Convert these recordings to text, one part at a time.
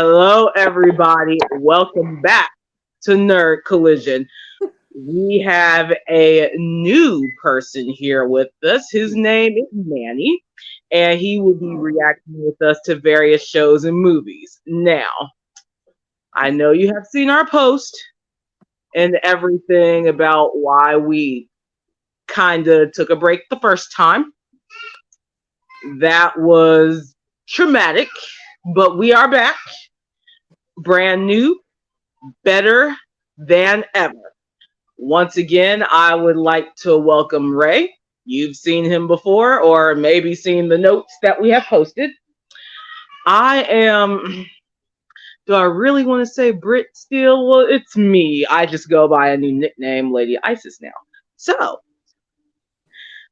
Hello, everybody. Welcome back to Nerd Collision. We have a new person here with us. His name is Manny, and he will be reacting with us to various shows and movies. Now, I know you have seen our post and everything about why we kind of took a break the first time. That was traumatic, but we are back, brand new, better than ever. Once again, I would like to welcome Ray. You've seen him before, or maybe seen the notes that we have posted. I am. Do I really want to say Brit still? Well, it's me. I just go by a new nickname, Lady Isis, now. So,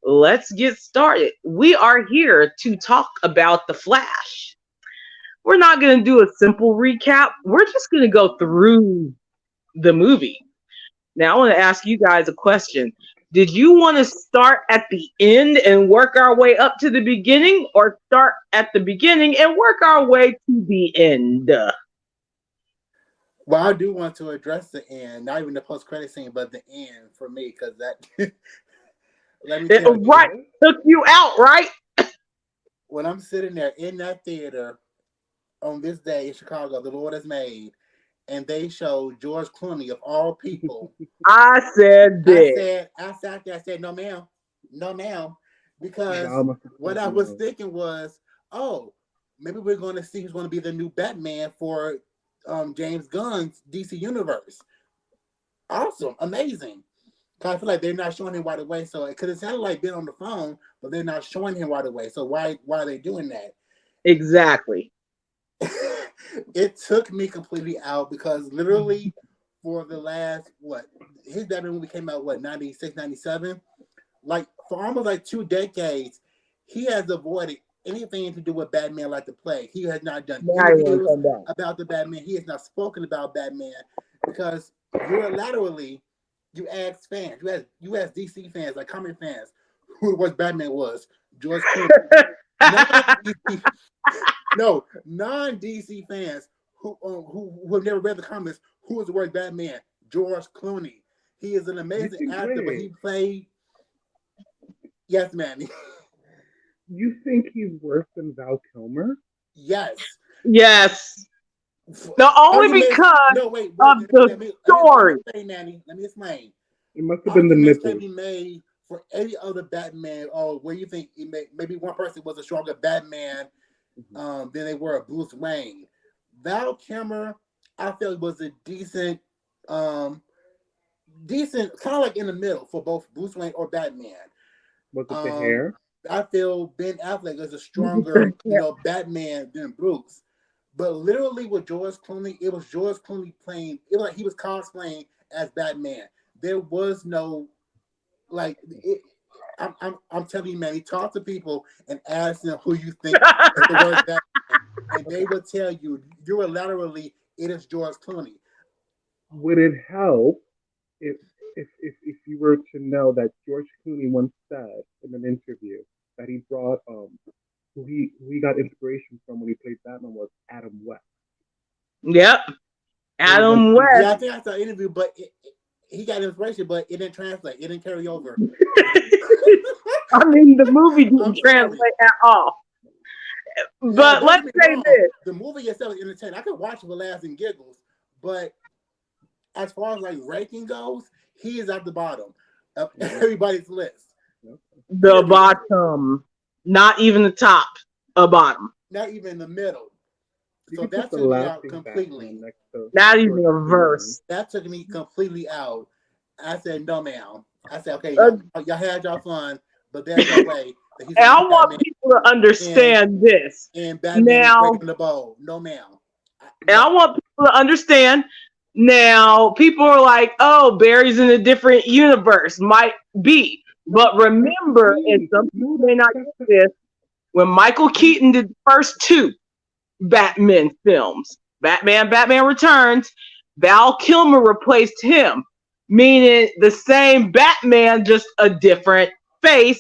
let's get started. We are here to talk about The Flash. We're not going to do a simple recap. We're just going to go through the movie. Now, I want to ask you guys a question. Did you want to start at the end and work our way up to the beginning, or start at the beginning and work our way to the end? Well, I do want to address the end, not even the post-credit scene, but the end for me, because that. Let me tell you, right, took you out, right? When I'm sitting there in that theater on this day in Chicago, the Lord has made, and they show George Clooney of all people. I said this. I sat there. I said, "No, ma'am, no, ma'am," because what I was thinking was, "Oh, maybe we're going to see who's going to be the new Batman for James Gunn's DC universe." Awesome, amazing. Cause I feel like they're not showing him right away. So, because it sounded like being on the phone, but they're not showing him right away. So why are they doing that? Exactly. It took me completely out because literally for the last his Batman movie came out 96, 97? Like for almost like 2 decades, he has avoided anything to do with Batman like the plague. He has not done interviews about the Batman. He has not spoken about Batman because unilaterally you ask fans, you ask DC fans, like comic fans, who the worst Batman was. George Clooney. Non-DC fans who have never read the comics, who is the worst Batman? George Clooney. He is an amazing actor, but he played. Yes, Manny. You think he's worse than Val Kilmer? Yes. Yes. No, only because of the story. Let me explain. It must have been the nipples. Can be made for any other Batman, or where you think maybe one person was a stronger Batman than they were Bruce Wayne. Val Kilmer, I feel, was a decent, kind of like in the middle for both Bruce Wayne or Batman. Was it the hair? I feel Ben Affleck is a stronger, Batman than Bruce. But literally with George Clooney, it was George Clooney playing. It was like he was cosplaying as Batman. There was no I'm telling you, man. He talked to people and asked them who you think is the worst Batman, and they will tell you unilaterally it is George Clooney. Would it help if you were to know that George Clooney once said in an interview that he brought who he got inspiration from when he played Batman was Adam West. Yep, Adam West. Yeah, I think I saw an interview, but he got inspiration, but it didn't translate. It didn't carry over. I mean, the movie didn't translate at all. But let's say this: the movie itself is entertaining. I could watch it for laughs and giggles, but as far as like ranking goes, he is at the bottom of everybody's list. The bottom. Not even the top, a bottom. Not even the middle. So that took me out completely. Not even a verse. That took me completely out. I said, no, ma'am. I said, okay, y'all had y'all fun, but there's no way. And I want people to understand this. And Batman is breaking the bowl. No, ma'am. And I want people to understand now. People are like, oh, Barry's in a different universe. Might be. But remember, and some people may not get this, when Michael Keaton did the first 2 Batman films, Batman Returns, Val Kilmer replaced him, meaning the same Batman, just a different face.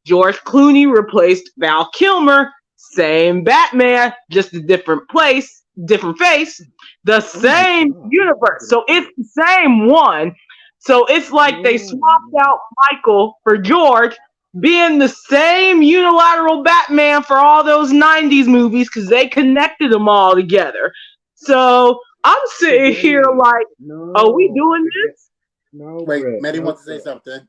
George Clooney replaced Val Kilmer, same Batman, just a different place, different face, the same universe. So it's the same one. So it's like they swapped out Michael for George, being the same unilateral Batman for all those 90s movies because they connected them all together. So I'm sitting here like, are we doing this? No, Wait, Britt, Maddie no, wants to say Britt. something.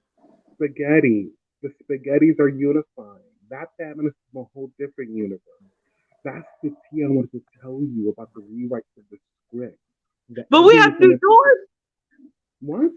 Spaghetti. The spaghettis are unifying. That Batman is from a whole different universe. That's the tea I wanted to tell you about the rewrite of the script. The But we ending have is to do gonna be George. what?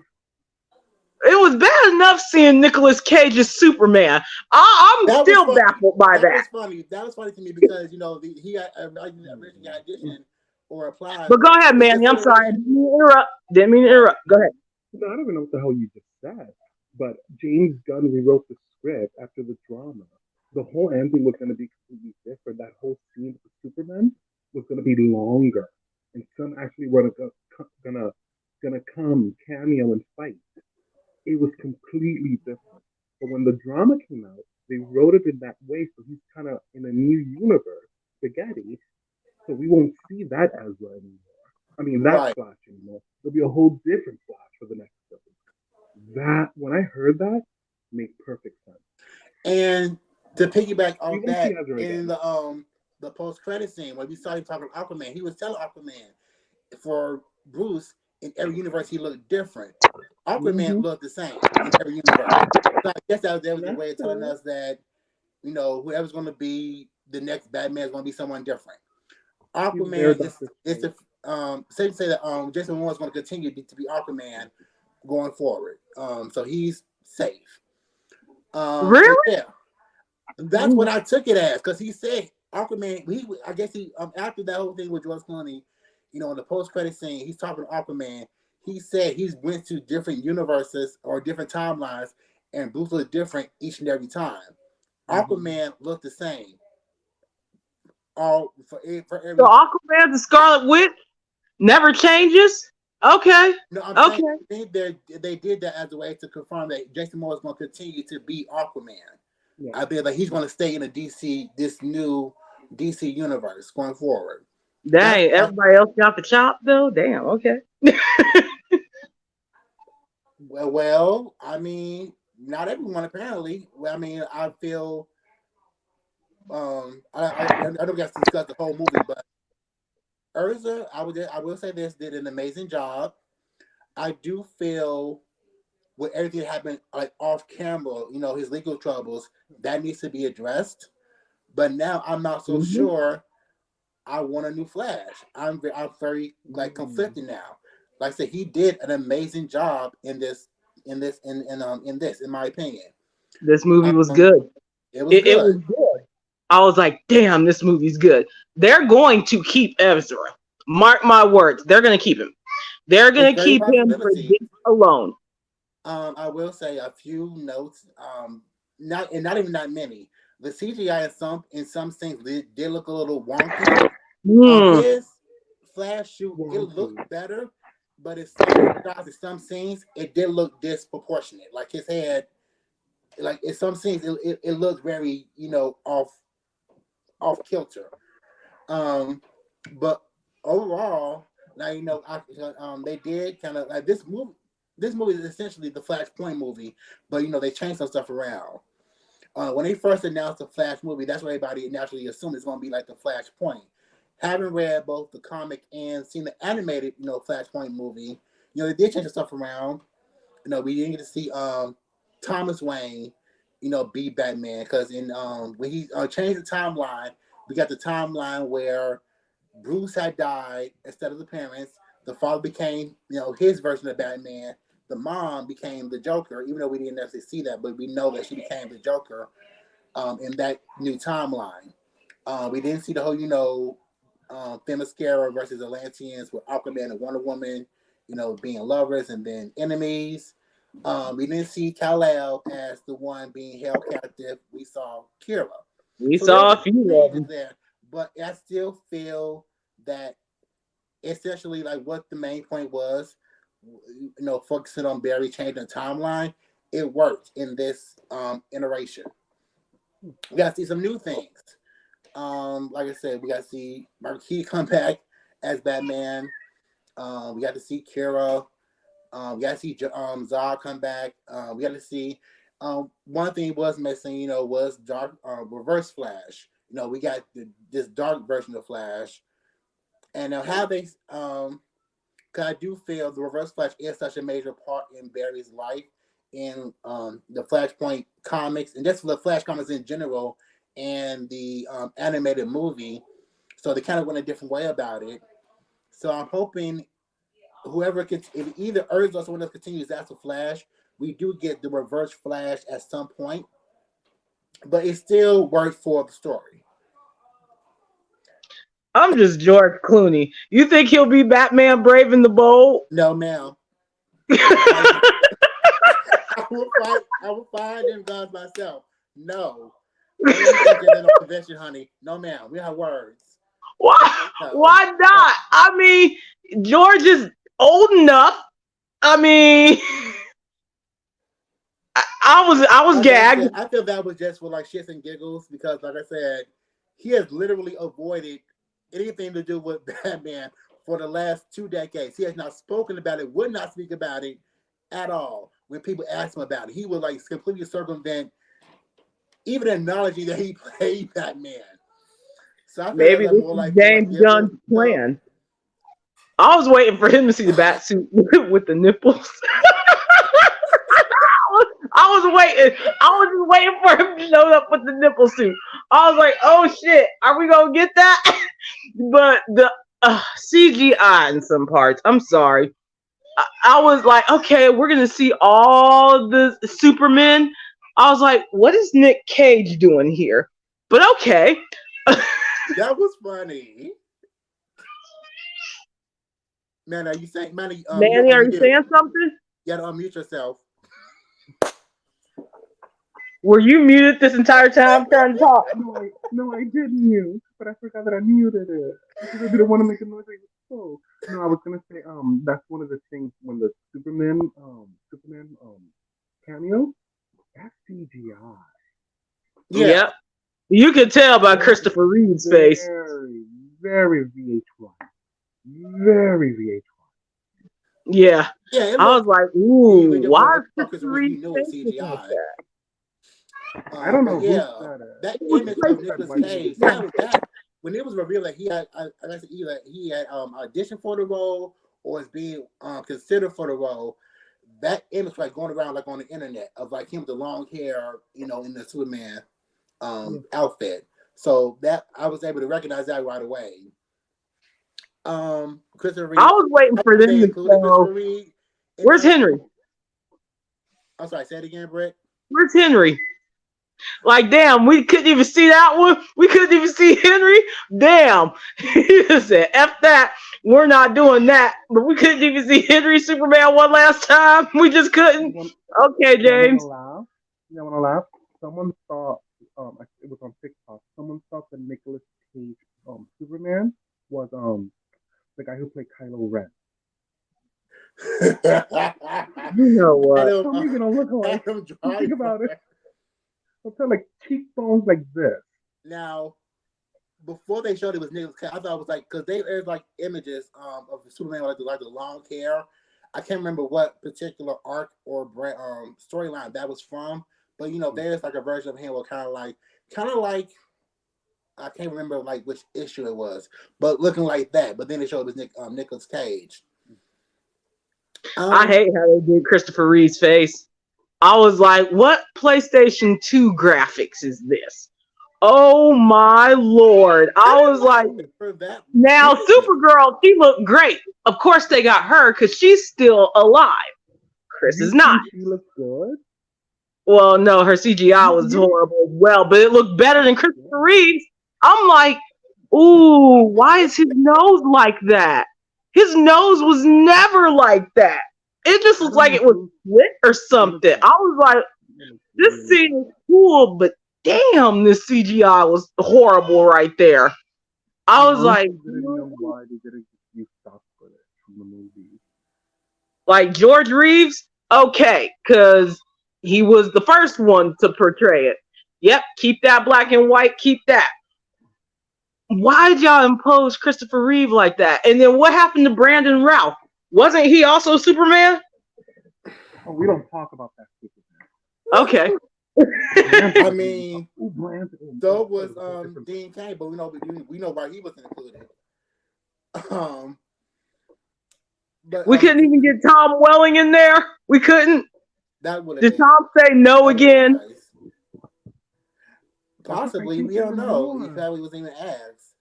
It was bad enough seeing Nicolas Cage's Superman. I'm That was still funny. baffled by That that. was funny. That was funny to me because he got originally auditioned or applied But go for ahead, the Manny. I'm sorry. I consideration. didn't mean to interrupt. Didn't mean to Oh, interrupt. Go ahead. No, I don't even know what the hell you just said. But James Gunn rewrote the script after the drama. The whole ending was going to be completely different. That whole scene with Superman was going to be longer, and some actually were gonna gonna come cameo and fight. It was completely different. But when the drama came out, they wrote it in that way, so he's kind of in a new universe, spaghetti. So we won't see that Ezra anymore. I mean, that right. Flash anymore. There'll be a whole different Flash for the next film. That when I heard that, made perfect sense. And to piggyback We off won't see that, Ezra in again. the post credit scene when we saw him talking to Aquaman, he was telling Aquaman for Bruce in every universe he looked different. Aquaman Mm-hmm. looked the same in every universe. So I guess that was the That's way of telling true. us that whoever's going to be the next Batman is going to be someone different. He's their Aquaman Doctor is Strange. the safe to say that Jason Momoa is going to continue to be Aquaman going forward. So he's safe. And Really? yeah, that's what I took it as because he said Aquaman. I guess he after that whole thing with George Clooney, in the post credit scene, he's talking to Aquaman. He said he's went to different universes or different timelines, and Bruce looked different each and every time. Mm-hmm. Aquaman looked the same all for So every. Aquaman, the Scarlet Witch, never changes? Okay. No, I'm saying Okay. I think they did that as a way to confirm that Jason Moore is going to continue to be Aquaman. Yeah. I feel like he's going to stay in this new DC universe going forward. That's Dang, everybody else got the chop though? Damn, okay. I mean, not everyone apparently. Well, I mean, I feel I don't get to discuss the whole movie, but Urza, I will say this, did an amazing job. I do feel with everything that happened like off camera, his legal troubles, that needs to be addressed. But now I'm not so Mm-hmm. sure I want a new Flash. I'm very like Mm. conflicted now. Like I said, he did an amazing job in my opinion. This movie was Um, good. it was It good. was good. I was like, damn, this movie's good. They're going to keep Ezra. Mark my words. They're going to keep him. They're It's going to very keep him for possibility. this alone. I will say a few notes. Not even that many. The CGI in some things did look a little wonky. Hmm. His flash shoot it Wonky. looked better, but in some shots, in some scenes, it did look disproportionate. Like his head, like in some scenes, it looked very off kilter. Um, but overall, now they did kind of like this movie. This movie is essentially the Flashpoint movie, but they changed some stuff around. When they first announced the Flash movie, that's what everybody naturally assumed it's going to be like the Flashpoint. Having read both the comic and seen the animated, Flashpoint movie, they did change the stuff around. We didn't get to see Thomas Wayne, be Batman because in when he changed the timeline, we got the timeline where Bruce had died instead of the parents. The father became, his version of Batman. The mom became the Joker, even though we didn't actually see that, but we know that she became the Joker in that new timeline. We didn't see the whole, Themyscira versus Atlanteans with Aquaman and Wonder Woman, being lovers and then enemies. We didn't see Kal-El as the one being held captive. We saw Kira. We So there's saw a a few of changes them. there, but I still feel that essentially like what the main point was, focusing on Barry changing the timeline, it worked in this iteration. We got to see some new things. Like I said, we got to see Marquis come back as Batman. We got to see Kara. We got to see Zod come back. We got to see. One thing was missing, was dark Reverse Flash. We got this dark version of Flash, and how they. Cause I do feel the Reverse Flash is such a major part in Barry's life in the Flashpoint comics, and just for the Flash comics in general, and the animated movie. So they kind of went a different way about it. So I'm hoping whoever if either Urza or someone else continues as a Flash, we do get the Reverse Flash at some point, but it still works for the story. I'm just George Clooney. You think he'll be Batman Brave and the Bold? No, ma'am. I will find them guns myself. No. Convention, honey. No, ma'am. We have words. Why? No. Why not? I mean, George is old enough. I mean, I was gagged. I feel that was just for like shits and giggles because, like I said, he has literally avoided anything to do with Batman for the last 2 decades. He has not spoken about it, would not speak about it at all. When people ask him about it, he would like completely circumvent even acknowledging that he played Batman. So I feel maybe this is like James Gunn's plan. I was waiting for him to see the bat suit with the nipples. I was waiting. I was just waiting for him to show up with the nipple suit. I was like, oh shit, are we gonna get that? But the CGI in some parts, I'm sorry. I was like, okay, we're gonna see all the Supermen. I was like, what is Nick Cage doing here? But okay. That was funny. Man, are you saying, Manny, are you saying something? You gotta unmute yourself. Were you muted this entire time trying to talk? No, I did mute, but I forgot that I muted it because I didn't want to make a noise like oh. No, I was gonna say that's one of the things when the Superman cameo, that's CGI. Yeah. Yep. You could tell by Christopher Reeve's face. Very VH1. Very VH1. Yeah. I was like, ooh, why is Christopher Reeve's face CGI? I don't know. Yeah, that image of Nicolas Cage. When it was revealed that he had auditioned for the role or is being considered for the role, that image was like going around like on the internet of like him with the long hair, in the Superman outfit. So that I was able to recognize that right away. Christopher Reeve, I was waiting for them to Christopher Reeve. Where's Henry? I'm sorry, say it again, Brett. Where's Henry? Like, damn, we couldn't even see that one. We couldn't even see Henry. Damn. He said, F that. We're not doing that. But we couldn't even see Henry Superman one last time. We just couldn't. Okay, James. You want to laugh? Someone saw, it was on TikTok. Someone thought the Nicolas Cage Superman was the guy who played Kylo Ren. You know what? Somebody's gonna look like. Think about it. They're like cheekbones like this. Now, before they showed it was Nicolas Cage, I thought it was like because there's like images of Superman with like the long hair. I can't remember what particular arc or storyline that was from, but there's like a version of him with kind of like I can't remember like which issue it was, but looking like that. But then they showed it was Nicolas Cage. I hate how they did Christopher Reeve's face. I was like, what PlayStation 2 graphics is this? Oh my Lord. I was like, now Supergirl, she looked great. Of course they got her because she's still alive. Chris is not. She looked good? Well, no, her CGI was horrible as well, but it looked better than Christopher Reeve's. I'm like, ooh, why is his nose like that? His nose was never like that. It just looked like it was split or something. I was like, this scene is cool, but damn, this CGI was horrible right there. I was like, didn't know why they didn't use stock footage from the movie. Like George Reeves, okay, because he was the first one to portray it. Yep, keep that black and white, keep that. Why'd y'all impose Christopher Reeve like that? And then what happened to Brandon Routh? Wasn't he also Superman? Oh, we don't talk about that stupid. Okay. I mean, Brandon. so was Dean Cain, but we know why he wasn't included. But We couldn't even get Tom Welling in there. We couldn't. that would have Did been Tom say no again? nice. Possibly, we don't know. He probably wasn't even asked.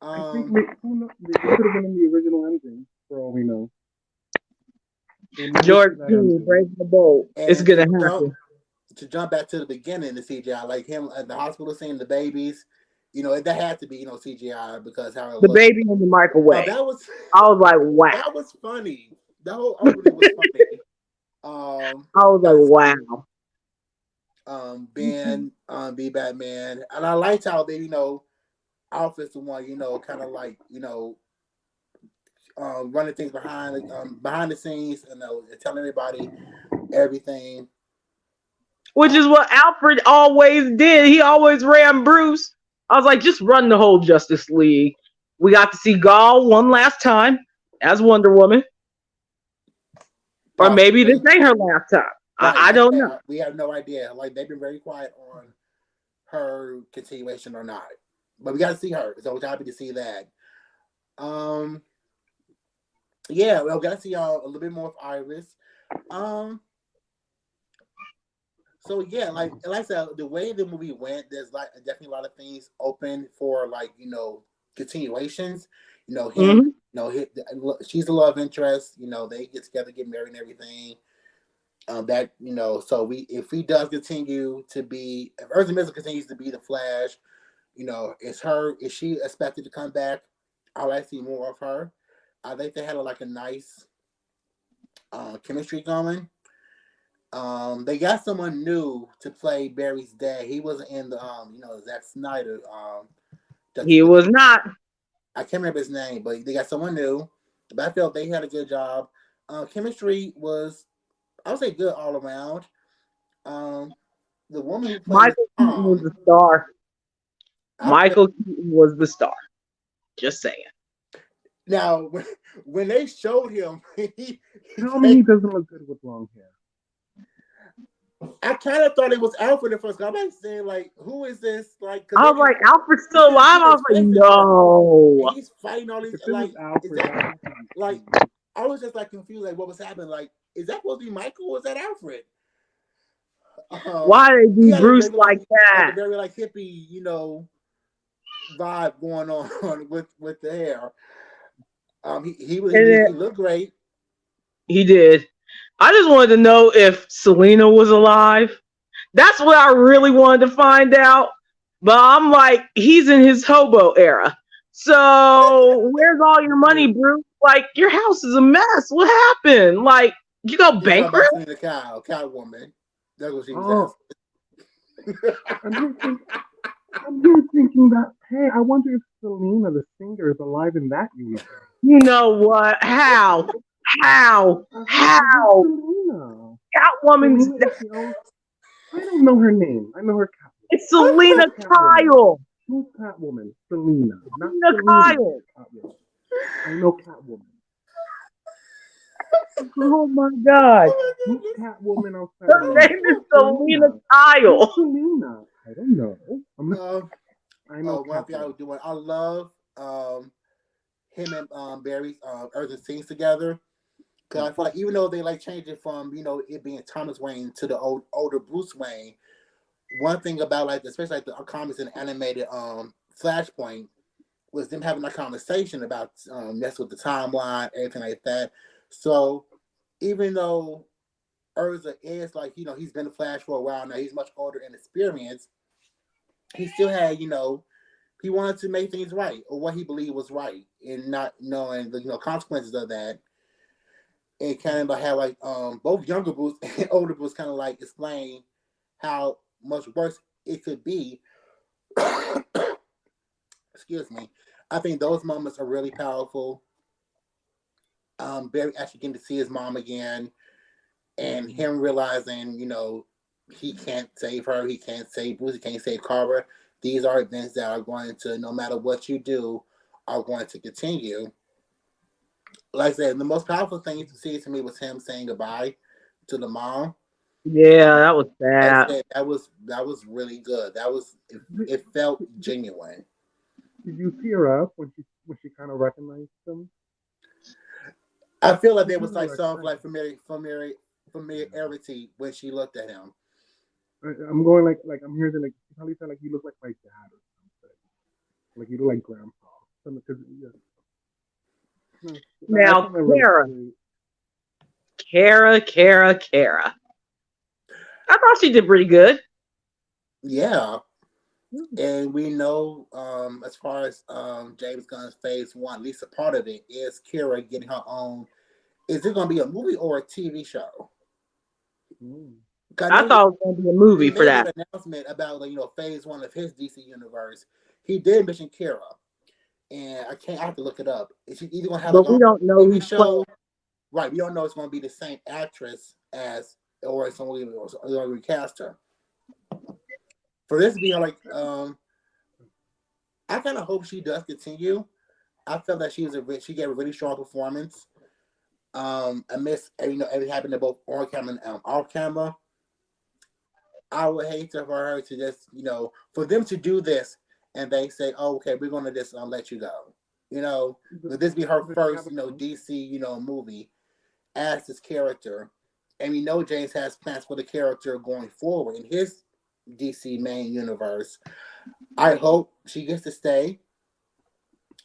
I think it could have been in the original ending, for all we know. George Clooney breaking the bolt. It's gonna happen. To jump back to the beginning, the CGI, like him at the hospital seeing the babies, that had to be CGI because how it the looked. Baby in the microwave. That was. I was like, wow. That was funny. The whole opening was funny. I was like, wow. Ben, be Batman, and I liked how they, Alfred's the one, kind of like, running things behind the scenes and telling everybody everything. Which is what Alfred always did. He always ran Bruce. I was like, just run the whole Justice League. We got to see Gal one last time as Wonder Woman. Or maybe this ain't her last time. I don't know. We have no idea. Like, they've been very quiet on her continuation or not. But we got to see her. So we're happy to see that. Yeah, we got to see y'all a little bit more of Iris. So yeah, like I said, the way the movie went, there's like definitely a lot of things open for continuations. Him, she's the love interest. They get together, get married, and everything. So if he does continue to be, if Ezra Miller continues to be the Flash, is she expected to come back? I'd like to see more of her. I think they had a nice chemistry going. They got someone new to play Barry's dad. He wasn't in the Zack Snyder. He was not. I can't remember his name, but they got someone new. But I felt they had a good job. Chemistry was, I would say, good all around. The woman who played Michael Keaton was the star. Michael Keaton was the star. Just saying. Now, when they showed him, he doesn't look good with long hair. I kind of thought it was Alfred at first. I'm like saying, like, who is this? Like, I was like, Alfred's still alive. I was like, no. He's fighting all these like, I was just like confused, like, what was happening? Like, is that supposed to be Michael or is that Alfred? Why they do Bruce like that? Very hippie, vibe going on with the hair. He looked great. He did. I just wanted to know if Selena was alive. That's what I really wanted to find out. But I'm like, he's in his hobo era. So where's all your money, Bruce? Like, your house is a mess. What happened? Like, you go bankrupt? The cow woman. That's what she was asking. I'm here thinking that, hey, I wonder if Selena, the singer, is alive in that universe. You know what? How? Catwoman's. I don't know her name. I know her Catwoman. It's Selena Kyle. Who's Catwoman? Selena. Selena Kyle. I know Catwoman. Oh my God. Who's Catwoman outside? Her name is Selena Kyle. Selena. I don't know. I know. I love him and Barry's Earth scenes together. Because I feel like even though they changed it from it being Thomas Wayne to the older Bruce Wayne, one thing about especially the comics and animated Flashpoint was them having a conversation about mess with the timeline, everything like that. So even though Urza is he's been a Flash for a while now, he's much older and experienced, he still had he wanted to make things right or what he believed was right and not knowing the consequences of that. And kind of have both younger Bruce and older Bruce kind of explain how much worse it could be. Excuse me. I think those moments are really powerful. Barry actually getting to see his mom again, and him realizing, he can't save her. He can't save Bruce. He can't save Carver. These are events that are going to, no matter what you do, are going to continue. Like I said, the most powerful thing to see to me was him saying goodbye to the mom. Yeah, that was Like I sad. said, that was really good. It felt genuine. Did you tear up when she kind of recognized them? I feel like She there kind was of like like, some like familiarity when she looked at him. I'm going like I'm hearing like she probably said like you look like my dad or something. Like you look like grandpa. Because yeah, no, I Now, think that was great. Kara. I thought she did pretty good. Yeah, Yeah. and we know as far as James Gunn's Phase One, at least a part of it is Kira getting her own. Is it going to be a movie or a TV show? Mm. 'Cause I I know thought it was going to be a he movie for made that. an announcement about Phase One of his DC universe. He did mention Kira, and I have to look it up. Is she either going to have like But we a don't know TV who's playing. show? Right, we don't know it's going to be the same actress as, or it's going to recast her. For this to be like, I kind of hope she does continue. I felt that she gave a really strong performance. I miss everything happened to both on camera and off camera. I would hate for her to just for them to do this and they say, oh, okay, we're gonna just let you go. Would this be her Does she have first a con? DC movie as this character? And we know James has plans for the character going forward in his DC main universe. I hope she gets to stay.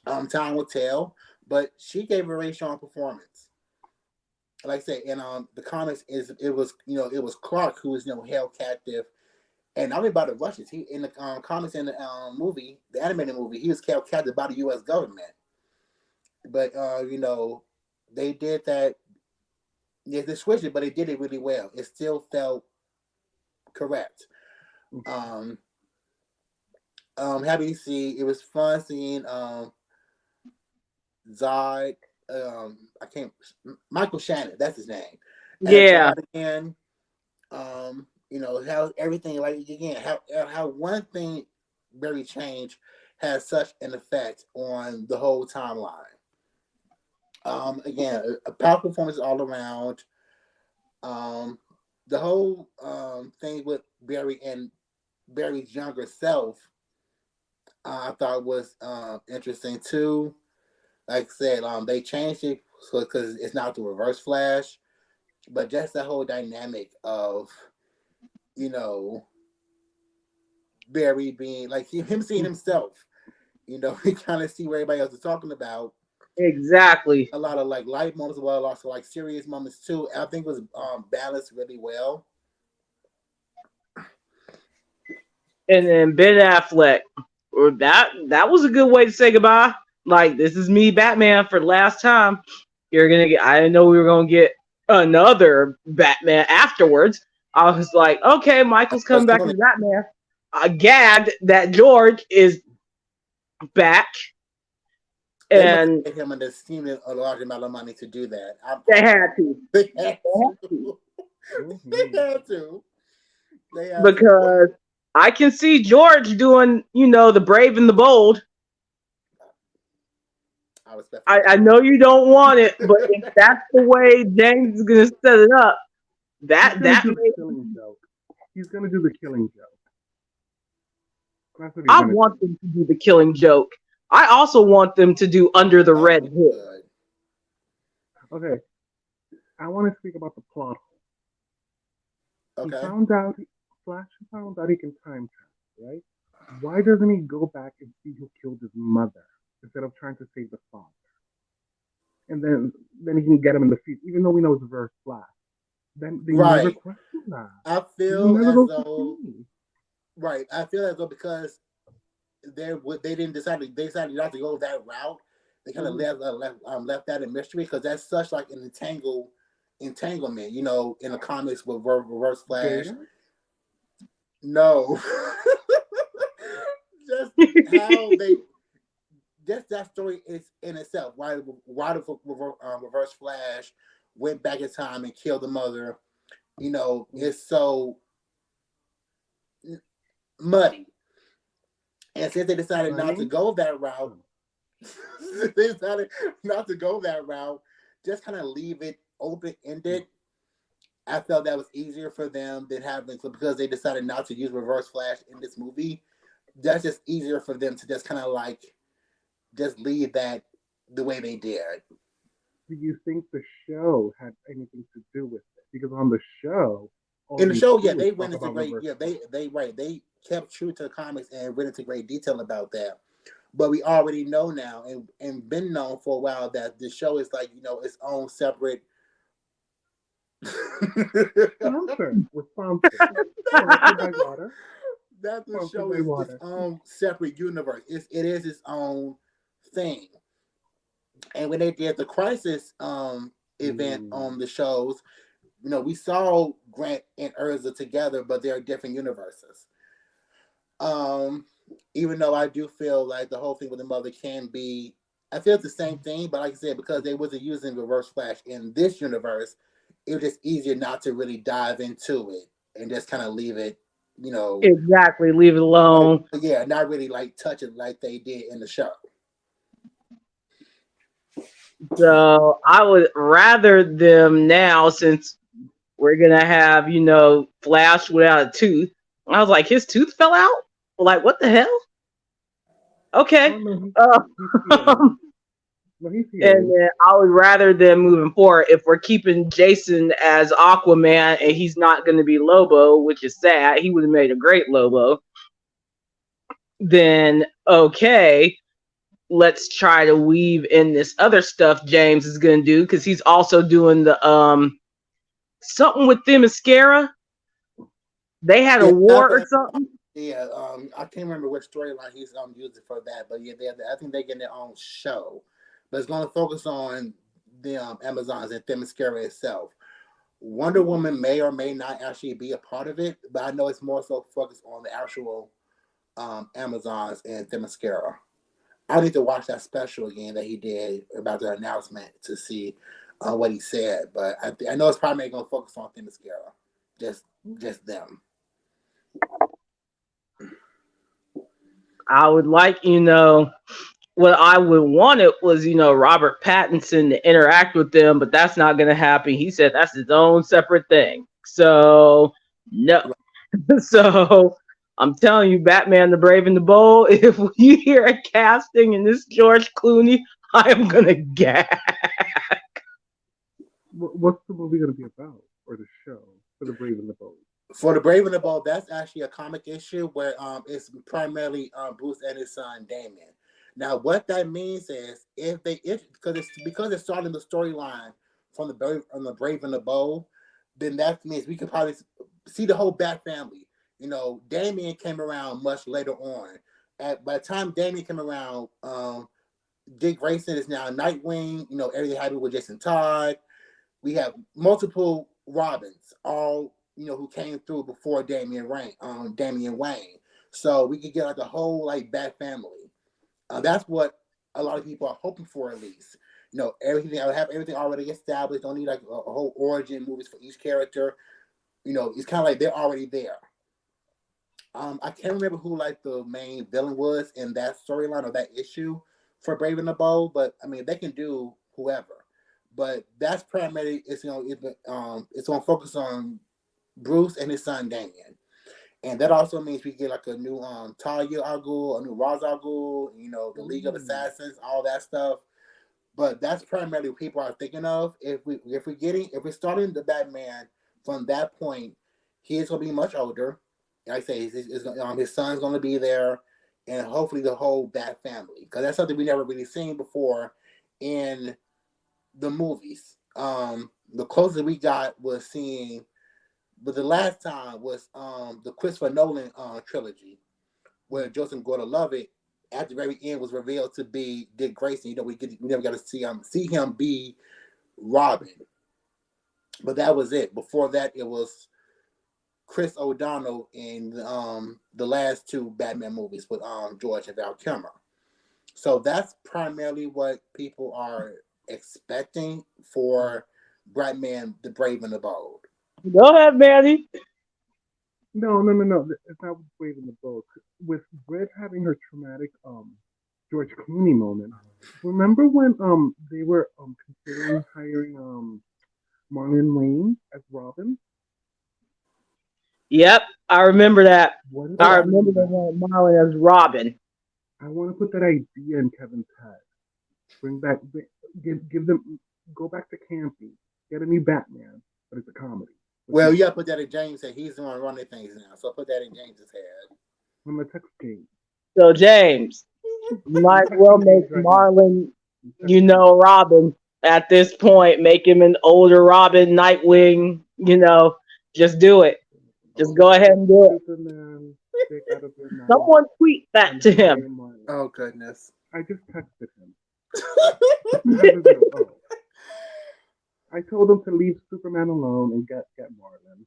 Time will tell, but she gave a really strong performance. Like I said, in the comics it was Clark who was held captive, and not only by the Russians. He in the comics in the movie, the animated movie, he was held captive by the U.S. government. But they did that. Yeah, they switched it, but they did it really well. It still felt correct. Um, Happy to see. It was fun seeing Zod. I can't. Michael Shannon. That's his name. As Yeah, Zod again. How everything like again how one thing very changed has such an effect on the whole timeline. Again, a powerful performance all around. Um, the whole thing with Barry and Barry's younger self, I thought was interesting too. Like I said, they changed it because it's not the Reverse Flash, but just the whole dynamic of you know Barry being like him seeing himself. He kind of see what everybody else is talking about. exactly. A lot of like light moments, as well, also like serious moments too. I think it was balanced really well. And then Ben Affleck, or that was a good way to say goodbye. Like, this is me, Batman, for the last time. You're gonna get. I didn't know we were gonna get another Batman afterwards. I was like, okay, Michael's But coming back as Batman. I gagged that George is back, they must and have paid him an extremely a large amount of money to do that. they had to. They had They had to. to. They had to. They had to. Because I can see George doing, the brave and the bold. I respectfully I disagree. know you don't want it, but if that's the way James is gonna set it up, He's gonna that do the may, killing joke. He's gonna do the killing joke. That's what he's I gonna do. want them to do the killing joke. I also want them to do under the That red would be hood. good. Okay, I want to speak about the plot. He Okay. found out. Flash found out he can time travel, right? Why doesn't he go back and see who killed his mother instead of trying to save the father? And then he can get him in the feet, even though we know it's reverse Flash. Then they never Right. question that. I He feel never as goes to though see. right. I feel as though because they didn't decide they decided not to go that route. They kind of Mhm. left that in mystery because that's such like an entanglement. In the comics with Reverse Flash. Data? No, just how they just that story is in itself. Why the Reverse Flash went back in time and killed the mother. It's so. muddy. And since they decided not to Money? go that route, Oh. they decided not to go that route, just kind of leave it open ended. I felt that was easier for them than having to, because they decided not to use Reverse Flash in this movie. That's just easier for them to just kind of like just leave that the way they did. Do you think the show had anything to do with it? Because on the show, all In the they show, yeah, do is they went talk into about great, reverse yeah, flash. they kept true to the comics and went into great detail about that. But we already know now, and been known for a while, that the show is like, its own separate. Sponsored. We're sponsored. Sponsored by water. That the Sponsored show by is its water. own separate universe. It is its own thing. And when they did the Crisis event Mm. on the shows, we saw Grant and Urza together, but they're different universes. Um, Even though I do feel like the whole thing with the mother can be, I feel it's the same thing, but like I said, because they wasn't using Reverse Flash in this universe, it was just easier not to really dive into it and just kind of leave it, you know, Exactly. Leave it like, alone. yeah, not really like touch it like they did in the show. So I would rather them now, since we're gonna have, Flash without a tooth. I was like, his tooth fell out? Like, what the hell? Oh Okay. no, Uh, he's healing. No, he's and healing. then I would rather them moving forward, if we're keeping Jason as Aquaman and he's not gonna be Lobo, which is sad. He would have made a great Lobo. Then okay, let's try to weave in this other stuff James is gonna do, because he's also doing the something with the mascara. They had a Yeah, war or something. yeah. I can't remember which storyline he's using for that, but yeah, I think they get their own show, but it's going to focus on the Amazons and Themyscira itself. Wonder Woman may or may not actually be a part of it, but I know it's more so focused on the actual Amazons and Themyscira. I need to watch that special again that he did about the announcement to see what he said, but I know it's probably going to focus on Themyscira, just just them. I would like, what I would want it was, Robert Pattinson to interact with them, but that's not going to happen. He said that's his own separate thing. So, no. So, I'm telling you, Batman the Brave and the Bold, if you hear a casting and this George Clooney, I am going to gag. What's the movie going to be about, or the show for the Brave and the Bold? For the Brave and the Bold, that's actually a comic issue where it's primarily Bruce and his son Damien. Now, what that means is if because it's starting the storyline from the Brave and the Bold, then that means we could probably see the whole Bat family. Damien came around much later on. By the time Damien came around, Dick Grayson is now Nightwing. Everything happened with Jason Todd. We have multiple Robins, all who came through before Damian Wayne. So we could get like a whole like Bat family. That's what a lot of people are hoping for, at least. Everything. I have everything already established. Don't need like a whole origin movies for each character. It's kind of like they're already there. I can't remember who like the main villain was in that storyline or that issue for Brave and the Bold, but I mean they can do whoever. But that's primarily it's gonna focus on Bruce and his son Damien. And that also means we get like a new Talia al Ghul, a new Ra's al Ghul, the League of Mm. Assassins, all that stuff. But that's primarily what people are thinking of. If we're starting the Batman from that point, he is going to be much older. Like I say, his son's going to be there, and hopefully the whole Bat family, because that's something we never really seen before in the movies. The closest we got was seeing, but the last time was the Christopher Nolan trilogy, where Joseph Gordon-Levitt at the very end was revealed to be Dick Grayson. We never got to see him be Robin, but that was it. Before that, it was Chris O'Donnell in the last two Batman movies with George and Val Kilmer. So that's primarily what people are expecting for Batman: The Brave and the Bold. Go ahead, Manny. No. It's not with Wade in the book. With Brit having her traumatic George Clooney moment. Remember when they were considering hiring Marlon Wayne as Robin? Yep, I remember that. What if I they Yeah. remember do the that? one Marlon as Robin. I want to put that idea in Kevin's head. Give them, go back to campy. Get a new Batman, but it's a comedy with Well, you humor. gotta put that in James' head. He's the one running things now. So put that in James's head. I'm a text game. So James, you I'm might as well texting James make right now. Marlon, I'm texting. Robin at this point. Make him an older Robin, Nightwing. Just do it. Just Oh, go ahead and do it. Superman, stick out of your mouth Someone tweet that and to hire him. Marlon. oh goodness. I just texted him. How does it? Oh, I told him to leave Superman alone and get Marlon.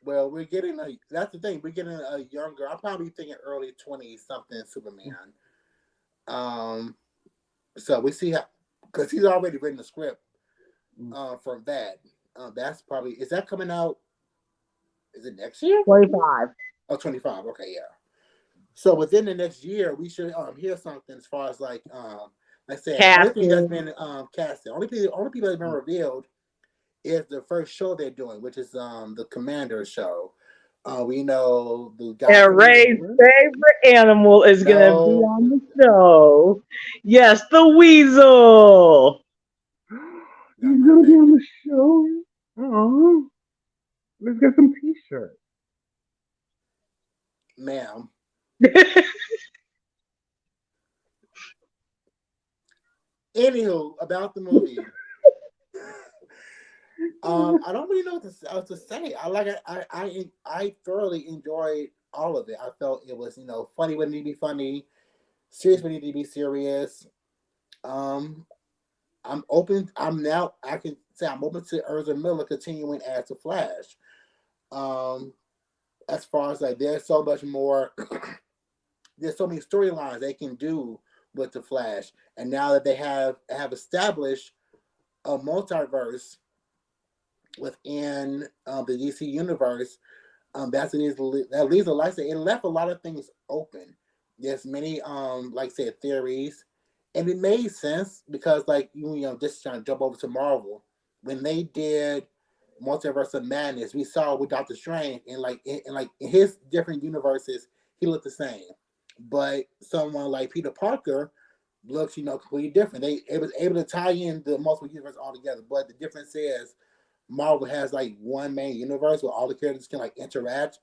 Well, we're getting a. That's the thing. We're getting a younger. I'm probably thinking early 20s something Superman. Um. So we see how because he's already written the script Mm. for that. That's probably is that coming out? Is it next year? 25. Oh, 25. Okay, yeah. So within the next year, we should hear something as far as like I said, only thing that's Casting. been casted, only people that's been Mm. revealed is the first show they're doing, which is the Commander show. We know the guy And coming in. Ray's What? favorite animal is going to be No, on the show. Yes, the weasel. not He's my gonna be on favorite. the show. Oh, let's get some T-shirts. Ma'am. Anywho, about the movie. I don't really know what to say. I thoroughly enjoyed all of it. I felt it was funny when it needed to be funny, serious when it needed to be serious. Um, I'm open. I can say I'm open to Ezra Miller continuing as the Flash. Um, as far as like there's so much more. There's so many storylines they can do with the Flash, and now that they have established a multiverse within the DC universe, that leaves a like it left a lot of things open. There's many like I said theories, and it made sense because like just trying to jump over to Marvel when they did Multiverse of Madness, we saw with Doctor Strange and like in his different universes he looked the same, but someone like Peter Parker looks completely different. They it was able to tie in the multiple universe all together, but the difference is Marvel has like one main universe where all the characters can like interact.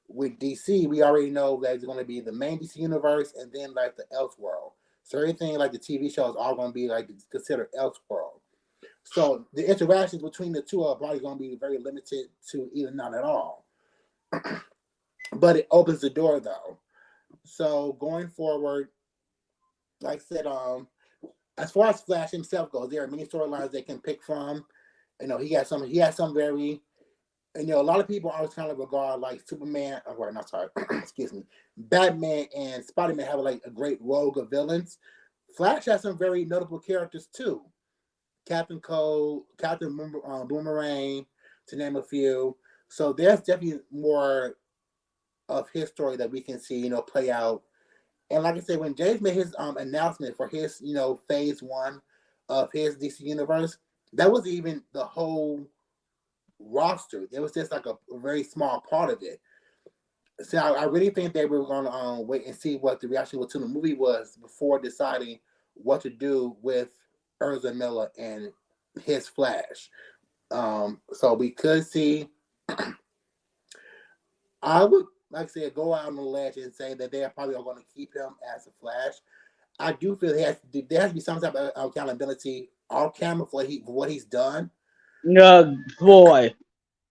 With DC, we already know that it's going to be the main DC universe and then like the Elseworld. So everything like the TV shows are going to be like considered Elseworld. So the interactions between the two are probably going to be very limited to either none at all. But it opens the door though. So going forward, like I said, as far as Flash himself goes, there are many storylines they can pick from. He has some very a lot of people always kind of regard like Superman, or not sorry, excuse me, Batman and Spider Man have like a great rogue of villains. Flash has some very notable characters too. Captain Cold, Captain Boomerang, to name a few. So there's definitely more of his story that we can see, play out. And like I said, when James made his announcement for his, phase one of his DC universe, that was even the whole roster. It was just like a very small part of it. So I really think they were going to wait and see what the reaction to the movie was before deciding what to do with Ezra Miller and his Flash. So we could see. I would like I said go out on the ledge and say that they are probably going to keep him as a Flash. I do feel there has to be some type of accountability off camera for what he's done. Boy,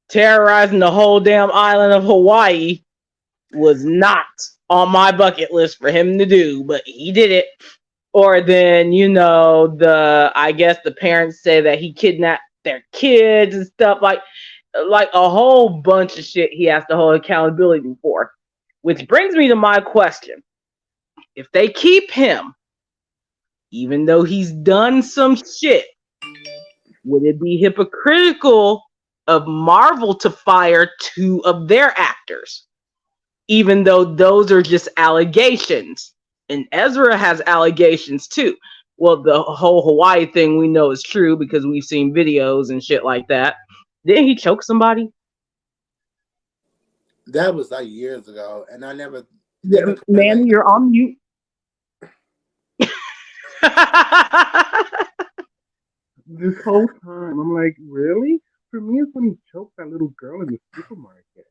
terrorizing the whole damn island of Hawaii was not on my bucket list for him to do, but he did it. Or then, I guess the parents say that he kidnapped their kids and stuff like a whole bunch of shit he has to hold accountability for. Which brings me to my question. If they keep him, even though he's done some shit, would it be hypocritical of Marvel to fire two of their actors, even though those are just allegations. And Ezra has allegations too. Well, the whole Hawaii thing we know is true because we've seen videos and shit like that. Didn't he choke somebody? That was like years ago, and I never. They Yeah, even Manny, you're on mute. This whole time, I'm like, really? For me, it's when he choked that little girl in the supermarket.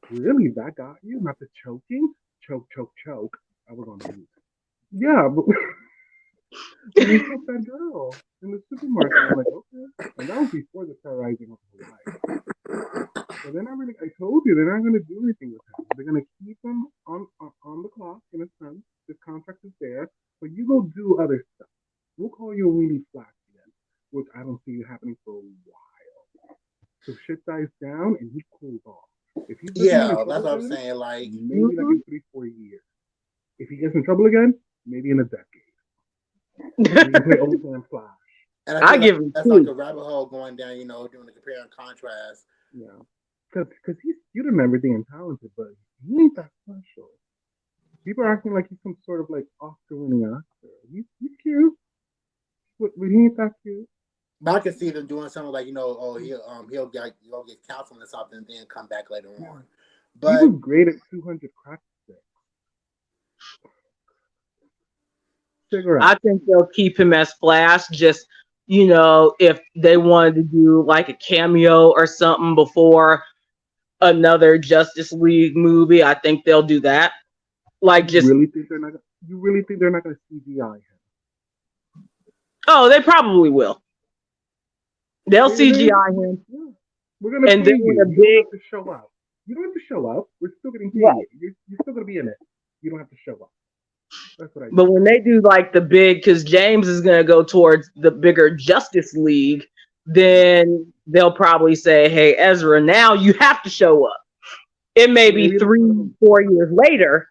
Really? That got you? Not the choking? Choke, choke, choke. I was on mute. Yeah, but when he choked that girl in the supermarket, I'm like, okay. And that was before the terrorizing of Hawaii. So they're not really, I told you, they're not going to do anything with him. They're going to keep him on the clock, in a sense. This contract is there, but you go do other stuff. We'll call you when we need flash again, which I don't see happening for a while. So shit dies down and he cools off. If he's getting in Yeah, that's trouble what I'm again, saying. Like, maybe like in 3, 4 years. If he gets in trouble again, maybe in a decade. We can play old man Flash. and I I feel like give him that's like two. a rabbit hole going down. Doing the compare and contrast. Yeah, because he's cute and everything and talented, but he ain't that special. People are acting like he's some sort of like Oscar-winning actor. He's cute, but he ain't that cute. But I can see them doing something like oh he'll get counseling or something, and then come back later Yeah. on. He But was great at 200 crack sticks. I Cigarette. think they'll keep him as Flash. Just if they wanted to do like a cameo or something before another Justice League movie, I think they'll do that. Like You just really think they're not? You really think they're not going to CGI him? oh, they probably will. They'll Really? CGI him, Yeah. We're gonna and pay then when you. a You don't big have to show up. You don't have to show up. We're still getting right. paid. You're still gonna be in it. You don't have to show up. That's what I But think. when they do like the big, because James is gonna go towards the bigger Justice League, then they'll probably say, "Hey, Ezra, now you have to show up." It may be Maybe that's part of three, them. 4 years later,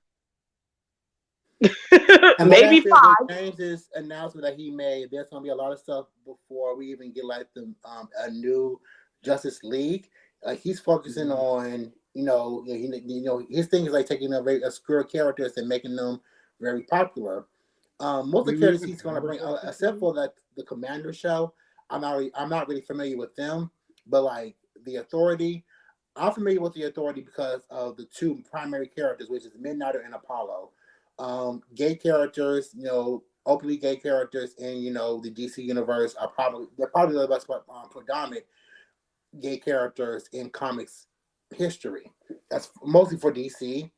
and like I maybe said, with five. James's announcement that he made, there's gonna be a lot of stuff before we even get like the a new Justice League. Like he's focusing Mhm. on his thing is like taking a very obscure characters and making them very popular. Most of the Do we characters even he's going to have a bring, Justice except League? for that the Commander show, I'm not really familiar with them. But like the Authority, I'm familiar with the Authority because of the two primary characters, which is Midnighter and Apollo. Gay characters, openly gay characters in the DC universe they're probably the most predominant gay characters in comics history. That's mostly for DC.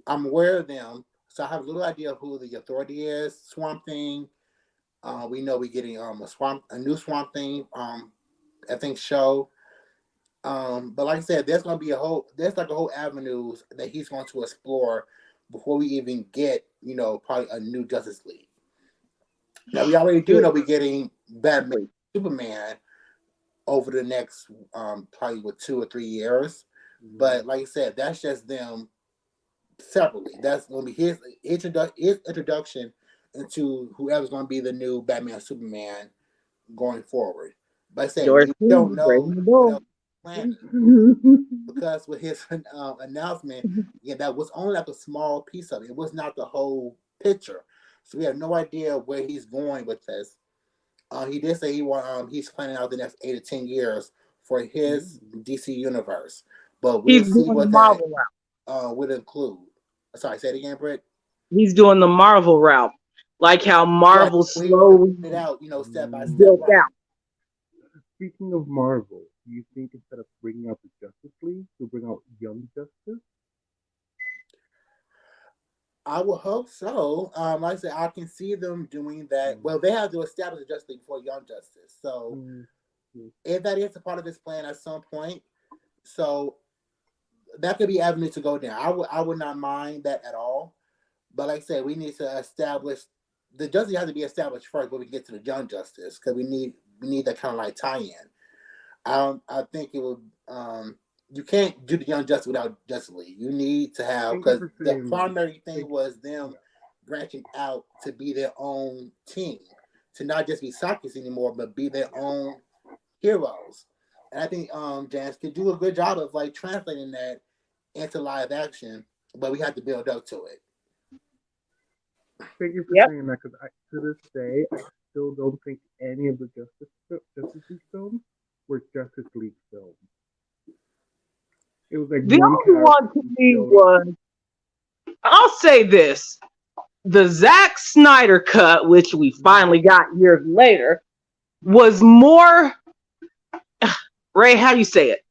I'm aware of them, so I have a little idea of who the Authority is. Swamp Thing. We know we're getting a new Swamp Thing. I think show. But like I said, there's like a whole avenues that he's going to explore before we even get probably a new Justice League. Now we already do know we're getting Batman, Exactly. Superman over the next probably with 2 or 3 years. Mhm. But like I said, that's just them separately. That's going to be his introduction into whoever's going to be the new Batman Superman going forward. But I say George we don't Clooney, know bring the what bull. else he's planning because with his announcement, yeah, that was only like a small piece of it. It was not the whole picture, so we have no idea where he's going with this. He did say he's planning out the next 8 to 10 years for his Mhm. DC universe, but He's we'll see doing the what that Marvel route. would include. Sorry, say it again, Britt. He's doing the Marvel route, like how Right, Marvel we always slowly put it out, step by step. built Mm. Right. out. Speaking of Marvel, do you think instead of bringing out the Justice League, they'll bring out Young Justice? I would hope so. Like I said, I can see them doing that. Mm. Well, they have to establish a Justice League before Young Justice. So Mm. Mm. if that is a part of his plan at some point, so that could be avenue to go down. I would not mind that at all. But like I said, we need to establish the justice has to be established first before we get to the Young Justice because we need that kind of like tie-in. I think it would. You can't do the Young Justice without Justice League. You need to have Thank you because for the saying that. primary thing Thank was them yeah. branching out to be their own team, to not just be sidekicks anymore, but be their own heroes. And I think Janice could do a good job of like translating that into live action, but we have to build up to it. Thank you for Yep. saying that because to this day, I still don't think any of the Justice League films were Justice League films. It was like The one only character one to who me showed up. was, I'll say this, the Zack Snyder cut, which we finally got years later, was more, Ray, how do you say it?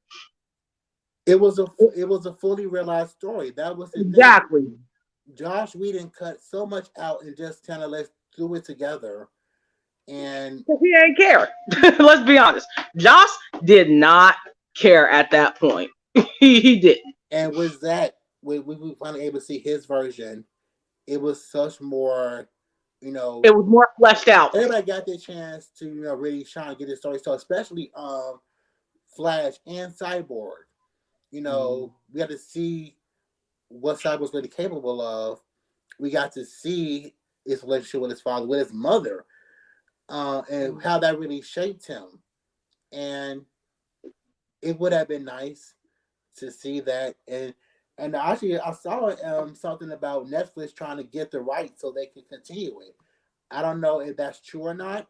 It was a fully realized story. That was the thing. Exactly. Josh Whedon cut so much out and just kind of let's threw it together. And He ain't care. Let's be honest. Joss did not care at that point. He didn't. and with that, when we were finally able to see his version, it was such more, you know, It was more fleshed out. everybody got their chance to really shine and get their story. So especially Flash and Cyborg, we got to see what Cyborg's really capable of. We got to see his relationship with his father, with his mother, and how that really shaped him. And it would have been nice to see that. And actually, I saw something about Netflix trying to get the rights so they can continue it. I don't know if that's true or not,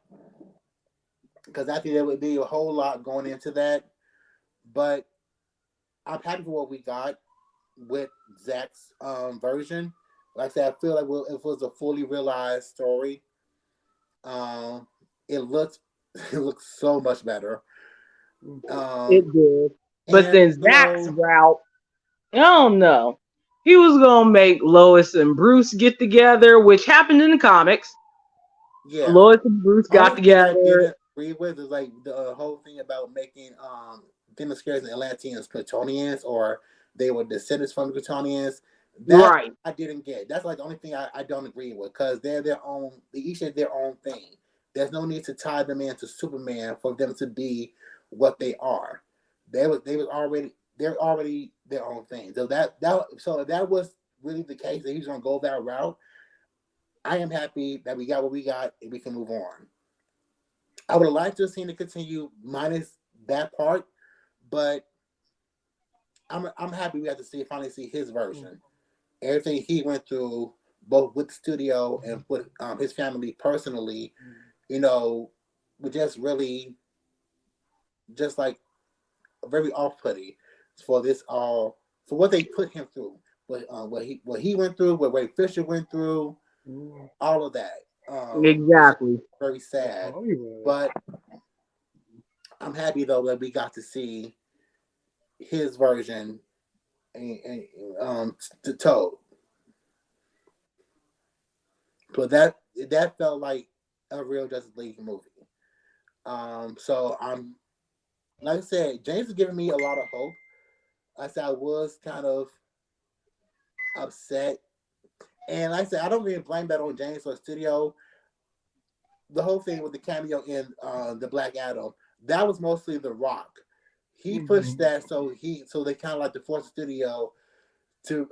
because I think there would be a whole lot going into that. But I'm happy for what we got with Zach's version. Like I said, I feel like if it was a fully realized story, um, it looked it looks so much better. It Um, did. But and then Zach's route, I don't know. He was gonna make Lois and Bruce get together, which happened in the comics. yeah, Lois and Bruce got only thing I together. didn't agree with is like the whole thing about making Themysciras and Atlanteans Kryptonians, or they were descendants from the Kryptonians. That Right. I didn't get. That's like the only thing I don't agree with, because they're their own. They each have their own thing. There's no need to tie them into Superman for them to be what they are. They're already their own thing. So if that was really the case that he's gonna go that route, I am happy that we got what we got and we can move on. I would have liked to have seen it continue minus that part, but I'm happy we had to finally see his version. Everything he went through, both with the studio and with his family personally, was just really just like very off-putting for this all for what they put him through. But what he went through, what Ray Fisher went through, all of that. It's just Exactly. very sad. But I'm happy though that we got to see his version to Toad. But that felt like a real Justice League movie. So I'm like I said, James is giving me a lot of hope. Like I said, I was kind of upset, and like I said, I don't really blame that on James or the studio. The whole thing with the cameo in the Black Adam, that was mostly The Rock. He pushed that, so they kind of like to force the studio to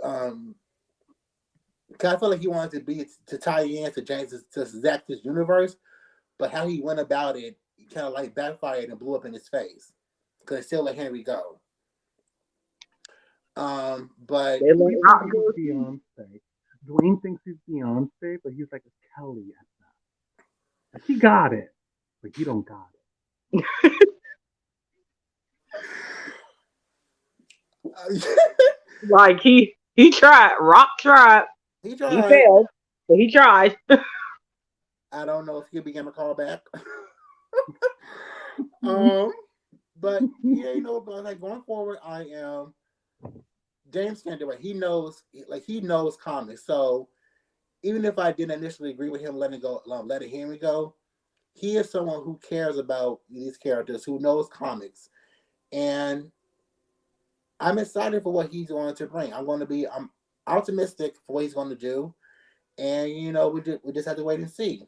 cause I feel like he wanted to tie in to Zach's universe, but how he went about it kind of like backfired and blew up in his face because they still let Henry go. But They let He Rock thinks go. he's Beyonce. Dwayne thinks he's Beyonce, but he's like a Kelly at that. Like he got it, but he don't got it. Like he tried. Rock tried. he He tried. failed, but he tried. I don't know if he'll be getting a call back. But yeah, but like going forward, I am James can do it. He knows comics. So even if I didn't initially agree with him letting Henry go, he is someone who cares about these characters, who knows comics, and I'm excited for what he's going to bring. I'm optimistic for what he's going to do, and we just have to wait and see.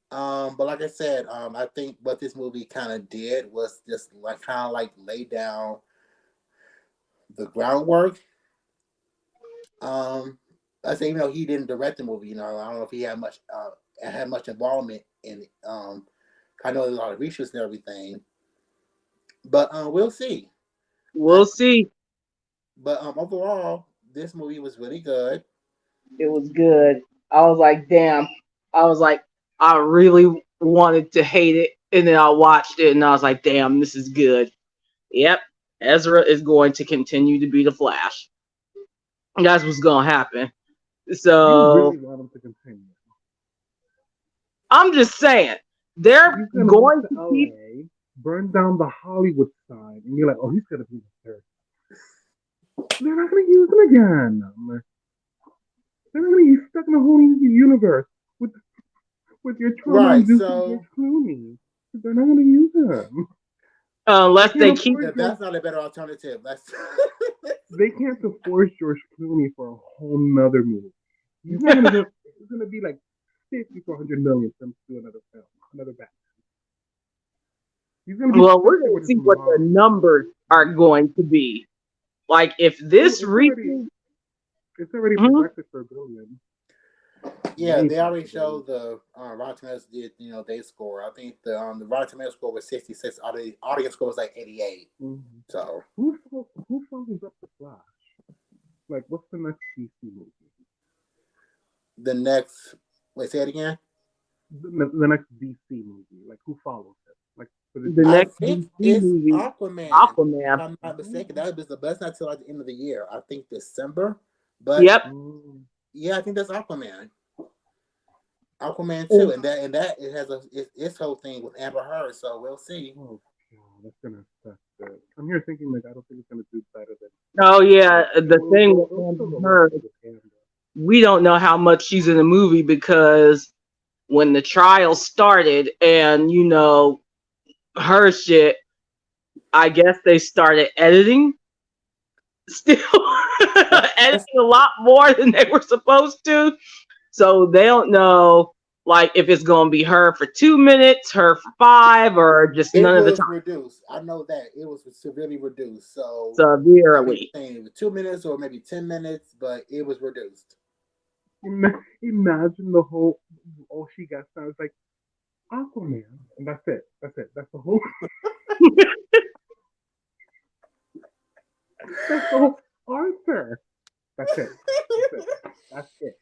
But like I said, I think what this movie kind of did was just like kind of like lay down the groundwork. I say, he didn't direct the movie. I don't know if he had much involvement in it. I know there's a lot of reshoots and everything, But we'll see. We'll see. But overall, this movie was really good. It was good. I was like, damn. I was like, I really wanted to hate it, and then I watched it, and I was like, damn, this is good. Yep, Ezra is going to continue to be the Flash. That's what's gonna happen. You So really want him to continue. I'm just saying He's they're gonna move going to to keep. LA, burn down the Hollywood sign, and you're like, oh, he's gonna be the third. They're not gonna use him again. They're not gonna. He's stuck in a whole new universe with your trauma Right. inducing So George Clooney. They're not gonna use him. They Unless they can't keep. afford George. that's not a better alternative. That's They can't afford George Clooney for a whole nother movie. He's not gonna. It's gonna be like 50 to 100 million for him to do another film, another Batman. He's gonna be Well, stuck we're there going with to his see what the mom. numbers are going to be. Like if Oh, this reaches. it's already Mhm. projected for $1 billion. yeah. Way They past already $1 billion. showed the Rotten Tomatoes did they score. I think the Rotten Tomatoes score was 66. Audience score was like 88. Mm-hmm. So Who follows up the Flash? Like, what's the next DC movie? the next wait, say it again. The next DC movie. Like, who follows it? Like, for The the I next think DC it's movie, Aquaman. If Aquaman. I'm not mistaken, oh, that's not till like the end of the year. I think December. But Yep. oh, yeah, I think that's Aquaman. Aquaman 2, And and that it has its whole thing with Amber Heard. So we'll see. oh God, that's gonna affect it. I'm here thinking like I don't think it's gonna do better than oh yeah, like the thing with it'll still Amber go well Heard, because it's Amber. we don't know how much she's in the movie because when the trial started and her shit, I guess they started editing still That's editing a lot more than they were supposed to. So they don't know like if it's gonna be her for 2 minutes, her for five, or just it none of the was time reduced. I know that it was severely reduced. So some people severely. saying it was 2 minutes or maybe 10 minutes, but it was reduced. Imagine the whole all she gets now is like Aquaman, and that's it. That's it. That's the whole. That's the whole Arthur. That's it. That's it. That's it.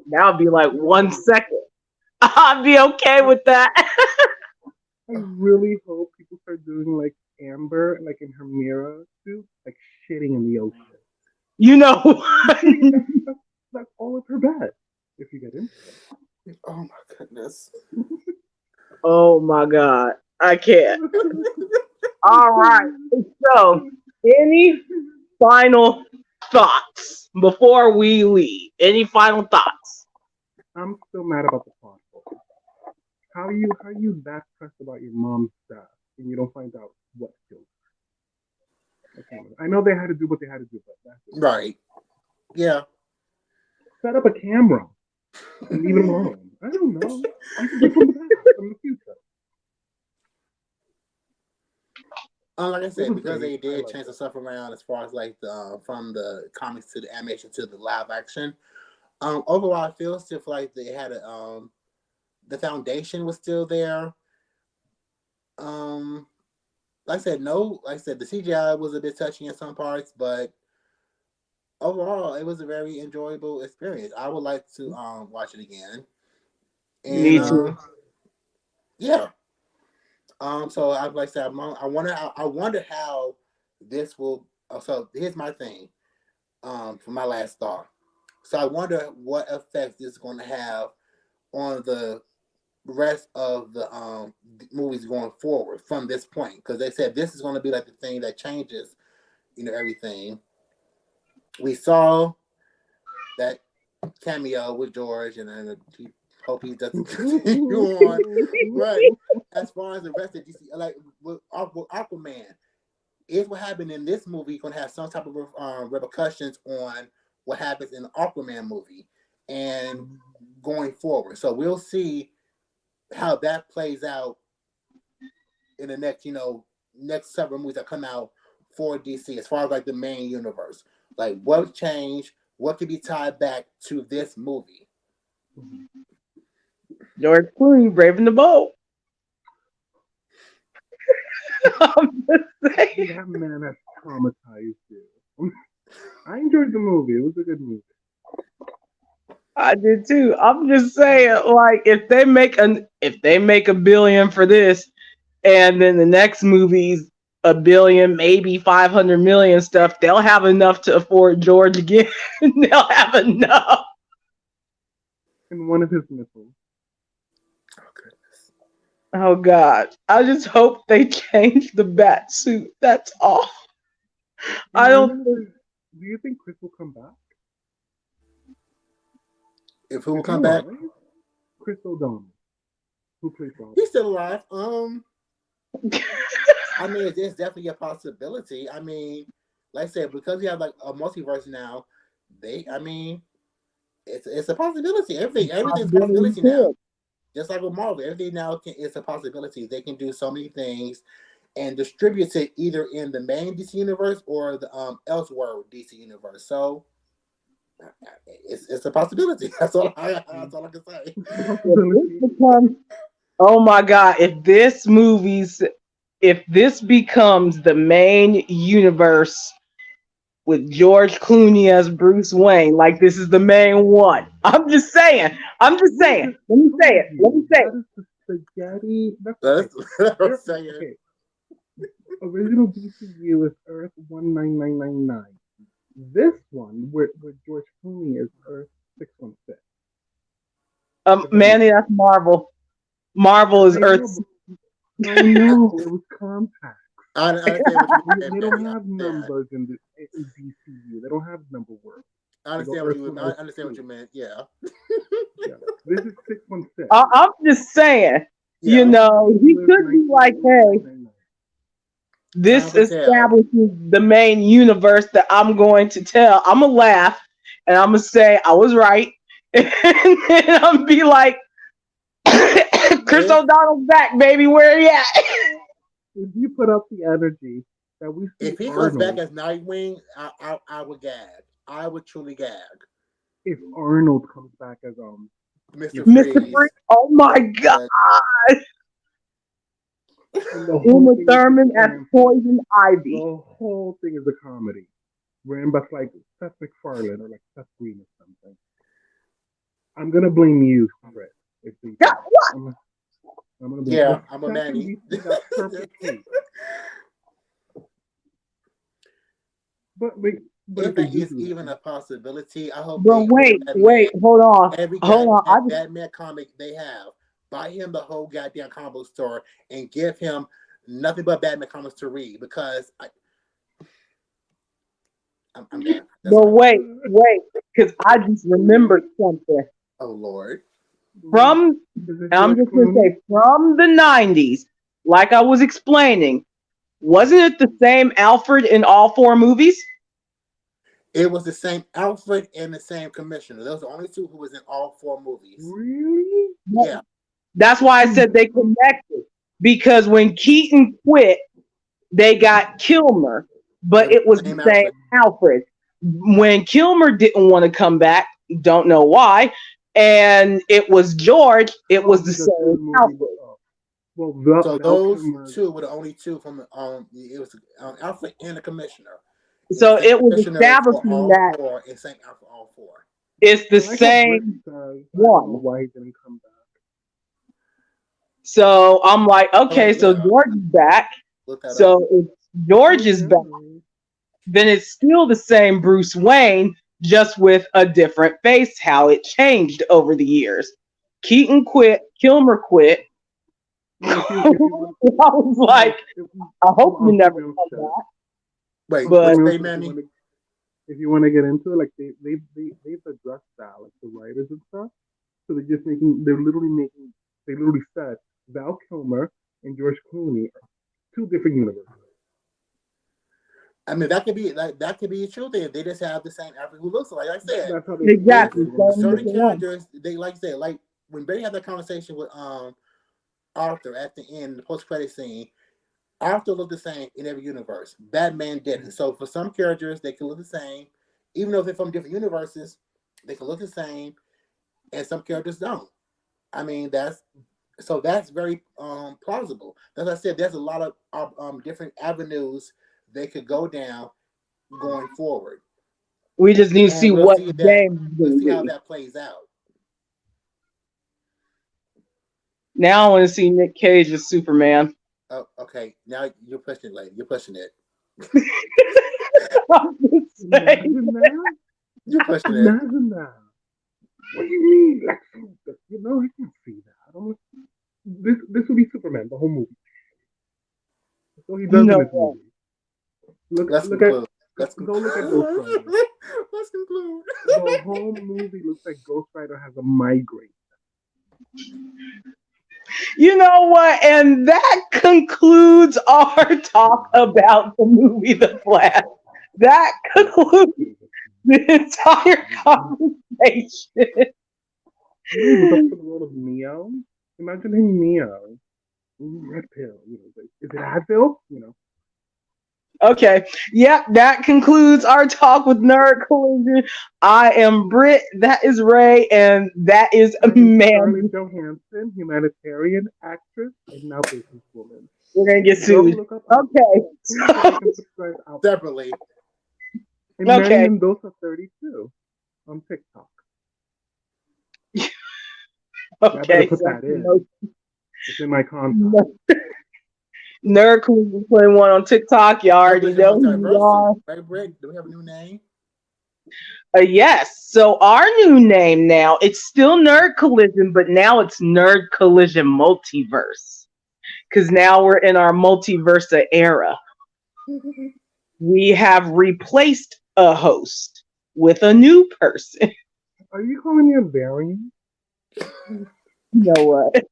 That would be like 1 second. I'd be okay with that. I really hope people start doing like Amber, like in her mirror suit, like shitting in the ocean. You know That's all of her bed. If you get into it. Oh my goodness. Oh my god. I can't. All right. So, any final thoughts before we leave? Any final thoughts? I'm still mad about the plot. How you that pressed about your mom's death and you don't find out what killed her? I know they had to do what they had to do, but that's it. Right. Yeah. Set up a camera and leave it alone. I don't know. You can be from the past, from the future. Like I It said, was because they great. I did liked change the it. stuff around as far as like the from the comics to the animation to the live action. Overall, I feel still like they had the foundation was still there. Um, like I said, no, like I said, the CGI was a bit touchy in some parts, but overall, it was a very enjoyable experience. I would like to watch it again, and Me too. yeah. So I like I said, I wonder how this will. So here's my thing. For my last thought. So I wonder what effects this is going to have on the rest of the movies going forward from this point, because they said this is going to be like the thing that changes, everything. We saw that cameo with George, and then he hope he doesn't continue on. But as far as the rest of DC, like with Aquaman, is what happened in this movie going to have some type of repercussions on what happens in the Aquaman movie and going forward. So we'll see how that plays out in the next several movies that come out for DC as far as like the main universe. Like what changed, what could be tied back to this movie. George Clooney braving the boat. I'm just saying. That man has traumatized you. I enjoyed the movie. It was a good movie. I did too. I'm just saying, like, if they make 1 billion for this, and then the next movie's 1 billion, maybe 500 million stuff, they'll have enough to afford George again. They'll have enough. And one of his missiles. Oh goodness. Oh God! I just hope they change the bat suit. That's all. I And I don't wanted think to. Do you think Chris will come back? If who will Is he come back? alive? Chris O'Donnell, who plays Robin. He's still alive. I mean, it's definitely a possibility. I mean, like I said, because we have like a multiverse now, I mean, it's a possibility. Everything's a possibility possibility now. could. Just like with Marvel, everything now is a possibility. They can do so many things and distribute it either in the main DC universe or the elsewhere DC universe. So it's a possibility. That's all I can say. It's a If this possibility. becomes, oh my God, if this becomes the main universe with George Clooney as Bruce Wayne, like this is the main one. I'm just saying. I'm just What is saying. this Let me say it. Let me trilogy? say That it. is the spaghetti. That's okay. That's what I'm There, saying. okay. Original DCU is Earth 19999. This one, where George Clooney is Earth 616. If that makes Manny, that's Marvel. Marvel is I Earth. know, but oh no, it was compact. I understand what you They mean, don't Manny. have Yeah. numbers in DCU. They don't have number world. I They go understand what Earth you. one, I Earth understand what two. you meant. Yeah. Yeah, this is 616. I'm just saying, Yeah. he DCU is could be like, hey, 199999. Time this will tell. establishes the main universe that I'm going to tell. I'm going to laugh and I'm going to say, I was right. And then I'm going to be like, Chris If O'Donnell's back, baby. Where he at? If you put up the energy that we see if he comes back Arnold, as Nightwing, I would gag. I would truly gag. if Arnold comes back as Mr. your Mr. friend, Freeze. Freeze. Oh my God. Uh, and the whole Uma thing is just Thurman as campy, Poison Ivy. the whole thing is a comedy, ran by like Seth MacFarlane or like Seth Green or something. I'm gonna blame you, Chris, if they do God, that. I'm gonna blame yeah, the I'm a second Manny. we see that purple cape. But wait, but If if they that do is do even that, a possibility, I hope but they hold Batman. hold on, Every hold on. Batman comic they have, buy him the whole goddamn comic book store and give him nothing but Batman comics to read because I'm done. That's But all. because I just remembered something Oh Lord. from, is it and I'm George just gonna Clooney? say from the '90s. Like I was explaining, wasn't it the same Alfred in all four movies? It was the same Alfred and the same commissioner. Those are the only two who was in all four movies. Really? Yeah. That's why I said they connected because when Keaton quit, they got Kilmer, It but was it was the the same same Alfred. Alfred. When Kilmer didn't want to come back, don't know why, and it was George, it Oh, was the because his same movie was Alfred. up. Well, So Val those Kilmer. two were the only two from it was Alfred and the commissioner. It was So the same it was commissioner for establishing all that four and same Alfred for all four. it's I the like how Britt same says, I don't know one. why he didn't come back. So I'm like, Oh okay, so yeah, George is back. look that up. So if Oh George is yeah. back, then it's still the same Bruce Wayne, just with a different face, how it changed over the years. Keaton quit, Kilmer quit. Well, I if you want, was well, like, if, I well, hope you never come back. Wait, on what But some you real say, shit, Manny? if you want to get into it, like they've addressed that, like the writers and stuff. So they literally said Val Kilmer and George Clooney are two different universes. I mean, that could be a true thing. They just have the same Alfred who looks like I said. That's how they explained If it. exactly, In one of the same certain different trailers. one. characters, they like I said, like when Barry had that conversation with Arthur at the end, the post credit scene, Arthur looked the same in every universe. Batman didn't. So for some characters, they can look the same, even though they're from different universes. They can look the same, and some characters don't. I mean, So that's very plausible. As I said, there's a lot of different avenues they could go down going forward, We just need to see and we'll what see that. James is We'll gonna see how be. that plays out. Now I want to see Nick Cage as Superman. Oh, okay. Now you're pushing it, lady. You're pushing it. I'm just saying. Imagine that. You're pushing it. Imagine that. What do you mean? Like, you know, I can't see that. This will be Superman, the whole movie. That's what he does in No this way. movie. Look Let's at conclude. go look at Ghost Rider. Let's conclude. The whole movie looks like Ghost Rider has a migraine. You know what? And that concludes our talk about the movie The Flash. That concludes the entire conversation. He was up for the role of Neo. Imagine him Neo. Red pill. You know, is it Advil? You know. Okay. Yep, that concludes our talk with Nerd Collision. I am Britt, that is Ray, and that is Man. Scarlett Johansson, humanitarian actress, and now businesswoman. We're gonna get Go sued. look up Okay. Separately. And Okay. Manny Mendoza 32 on TikTok. I better Okay. put that in. It's in my contact. Nerd Collision 21 on TikTok. You already know who you are. Right, Britt? Do we have a new name? Yes. So our new name now, it's still Nerd Collision, but now it's Nerd Collision Multiverse. Because now we're in our multiverse era. We have replaced a host with a new person. Are you calling me a variant? You know what?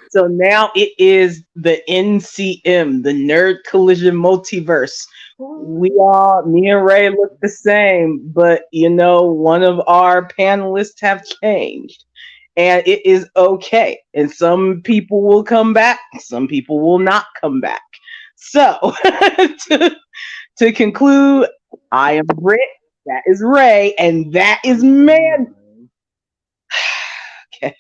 So now it is the NCM, the Nerd Collision Multiverse. Me and Ray look the same, but you know, one of our panelists have changed. And it is okay. And some people will come back, some people will not come back. So to conclude, I am Britt, that is Ray, and that is Man. Okay.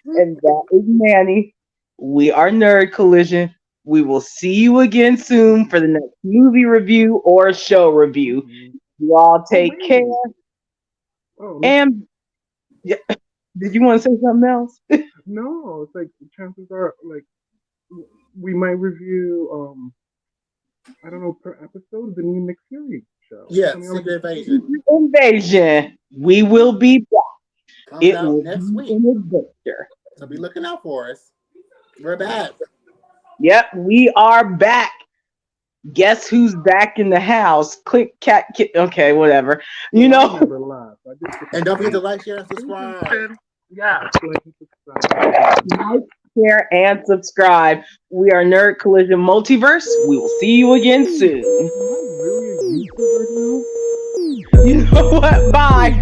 And that is Manny. We are Nerd Collision. We will see you again soon for the next movie review or show review. You all take care. And yeah, did you want to say something else? No, it's like chances are like we might review I don't know, per episode the new Nick Fury show. Yeah, Secret Invasion. We will be back. Comes out next week. So be looking out for us. We're back. Yep, we are back. Guess who's back in the house? Click cat. Okay, whatever. You know. And don't forget to like, share, and subscribe. Yeah, like, share, and subscribe. We are Nerd Collision Multiverse. We will see you again soon. You know what? Bye.